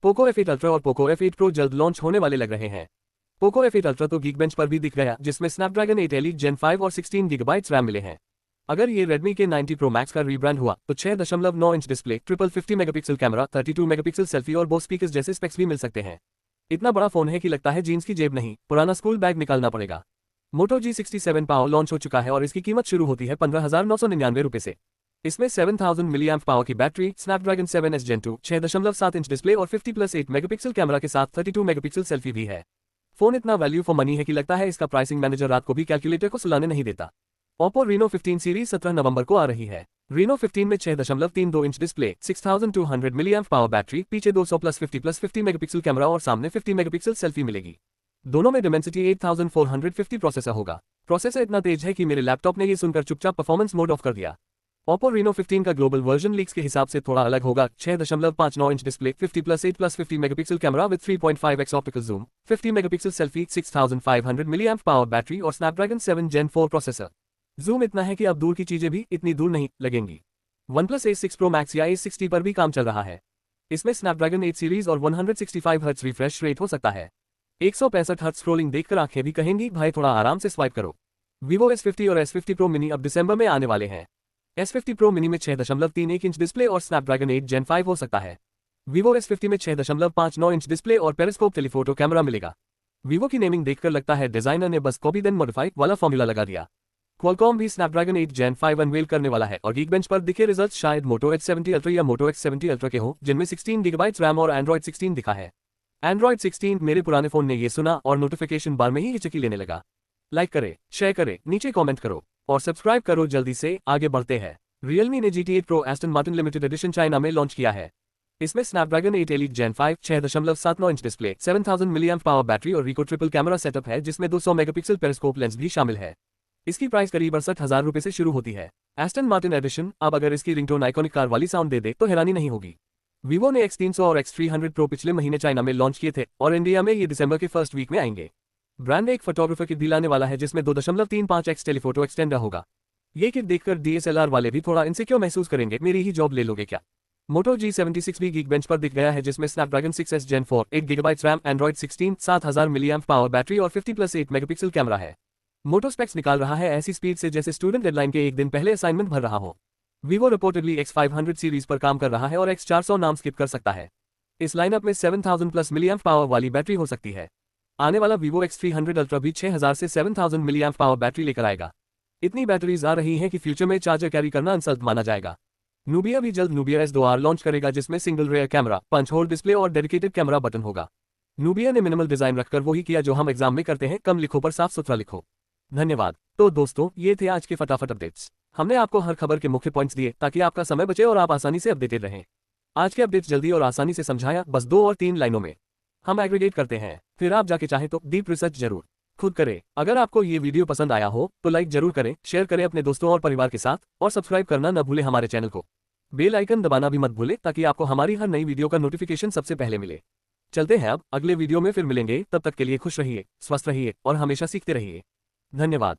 Poco F8 ultra और Poco F8 pro जल्द launch होने वाले लग रहे हैं। पोको F8 अल्ट्रा तो गीकबेंच पर भी दिख गया, जिसमें स्नैपड्रैगन 8 एलीट जेन 5 और 16 GB रैम मिले हैं। अगर ये रेडमी के 90 प्रो मैक्स का रीब्रांड हुआ तो 6.9 inch display, triple 50 megapixel camera, 32 megapixel selfie और बोस स्पीकर्स जैसे स्पेक्स भी मिल सकते हैं। इतना बड़ा फोन है कि लगता है जीन्स की जेब नहीं, पुराना स्कूल बैग निकालना पड़ेगा। मोटो G67 पावर लॉन्च हो चुका है और इसकी कीमत शुरू होती है 15,999 रुपए से। इसमें 7000 मिलीएम्प पावर की battery, Snapdragon 7S Gen 2, 6.7 inch display और 50+8 मेगापिक्सल कैमरा के साथ 32 मेगापिक्सल सेल्फी भी है। फोन इतना वैल्यू फॉर मनी है कि लगता है इसका प्राइसिंग मैनेजर रात को भी कैलकुलेटर को सुलाने नहीं देता। Oppo Reno 15 सीरीज 17 नवंबर को आ रही है। Reno 15 में 6.32 inch display, 6200 milliamp power battery, पीछे 200+50+50 मेगापिक्सल कैमरा और सामने 50 मेगापिक्सल सेल्फी मिलेगी। दोनों में Dimensity 8450 प्रोसेसर होगा। प्रोसेसर इतना तेज है कि मेरे लैपटॉप ने ये सुनकर चुपचाप परफॉर्मेंस मोड ऑफ कर दिया। Oppo Reno 15 का ग्लोबल वर्जन लीक्स के हिसाब से थोड़ा अलग होगा। 6.59 inch display, 50+8+50 megapixel camera with 3.5x optical zoom, 50 megapixel selfie, 6500 milliamp power battery और स्नैपड्रैगन 7 Gen 4 प्रोसेसर। जूम इतना है कि अब दूर की चीजें भी इतनी दूर नहीं लगेंगी। OnePlus A6 Pro Max या A60 पर भी काम चल रहा है। इसमें स्नैपड्रैगन 8 सीरीज और 165 हर्ट्ज रिफ्रेश रेट हो सकता है। 165 हर्ट्ज स्क्रोलिंग देखकर आंखें भी कहेंगी भाई थोड़ा आराम से स्वाइप करो। Vivo S50 और S50 Pro Mini अब दिसंबर में आने वाले हैं। S50 Pro Mini में 6.31 इंच डिस्प्ले और स्नैपड्रैगन 8 Gen 5 हो सकता है। Vivo S50 में 6.59 इंच डिस्प्ले और पेरिस्कोप टेलीफोटो कैमरा मिलेगा। Vivo की नेमिंग देखकर लगता है डिजाइनर ने बस कॉपी देन मॉडिफाई वाला फॉर्मूला लगा दिया। Qualcomm भी स्नैपड्रैगन 8 Gen 5 अनवेल करने वाला है और गीकबेंच पर दिखे रिजल्ट शायद Moto H70 Ultra या Moto X70 Ultra के हो, जिनमें 16 GB रैम और Android 16 दिखा है। Android 16 मेरे पुराने फोन ने ये सुना और नोटिफिकेशन बार में ही हिचकी लेने लगा। लाइक करे, शेयर करे, नीचे कमेंट करो और सब्सक्राइब करो। जल्दी से आगे बढ़ते हैं। Realme ने GT8 Pro Aston Martin limited edition China में लॉन्च किया है। इसमें Snapdragon 8 elite Gen 5, 6.79 inch display, 7000 milliamp power battery और रिको ट्रिपल कैमरा सेटअप है, जिसमें 200 मेगापिक्सल पेरिस्कोप लेंस भी शामिल है। इसकी प्राइस करीब 68,000 रुपए से शुरू होती है। एस्टन मार्टिन एडिशन अब अगर इसकी रिंगटोन आइकॉनिक कार वाली साउंड दे दे तो हैरानी नहीं होगी। Vivo ने X300 और X300 Pro पिछले महीने चाइना में लॉन्च किए थे और इंडिया में ये दिसंबर के फर्स्ट वीक में आएंगे। ब्रांड एक फोटोग्राफर किट भी लाने वाला है, जिसमें 2.35x टेलीफोटो एक्सटेंडर होगा। ये किट देखकर DSLR वाले भी थोड़ा इनसिक्योर महसूस करेंगे, मेरी ही जॉब ले लोगे क्या। Moto G76 भी गीकबेंच पर दिख गया है, जिसमें Snapdragon 6S Gen 4, 8 GB RAM, Android 16, 7000 milliamp power battery और 50+8 मेगापिक्सल कैमरा है। मोटो स्पेक्स निकाल रहा है ऐसी स्पीड से जैसे स्टूडेंट डेडलाइन के एक दिन पहले असाइनमेंट भर रहा हो। Vivo रिपोर्टेडली X500 सीरीज पर काम कर रहा है और X400 नाम स्किप कर सकता है। इस लाइनअप में 7000+ मिलीएम्प पावर वाली बैटरी हो सकती है। आने वाला Vivo X300 Ultra भी 6000 से 7000 मिलीएम्प पावर बैटरी लेकर आएगा। इतनी बैटरीज आ रही हैं कि फ्यूचर में चार्जर कैरी करना इंसल्ट माना जाएगा। Nubia भी जल्द Nubia S2R लॉन्च करेगा, जिसमें single rear camera, punch hole display और डेडिकेटेड कैमरा बटन होगा। Nubia ने मिनिमल डिजाइन रखकर वही किया जो हम एग्जाम में करते हैं, कम लिखो पर साफ सुथरा लिखो। धन्यवाद। तो दोस्तों ये थे आज के फटाफट अपडेट्स। हमने आपको हर खबर के मुख्य पॉइंट्स दिए ताकि आपका समय बचे और आप आसानी से अपडेटेड रहें। आज के अपडेट्स जल्दी और आसानी से समझाया, बस 2 और 3 लाइनों में। हम एग्रीगेट करते हैं, फिर आप जाके चाहे तो डीप रिसर्च जरूर खुद करें। अगर आपको ये वीडियो पसंद आया हो तो लाइक जरूर करें, शेयर करें अपने दोस्तों और परिवार के साथ और सब्सक्राइब करना न भूलें हमारे चैनल को। बेल आइकन दबाना भी मत भूलें ताकि आपको हमारी हर नई वीडियो का नोटिफिकेशन सबसे पहले मिले। चलते हैं अब अगले वीडियो में फिर मिलेंगे, तब तक के लिए खुश रहिए, स्वस्थ रहिए और हमेशा सीखते रहिए। धन्यवाद।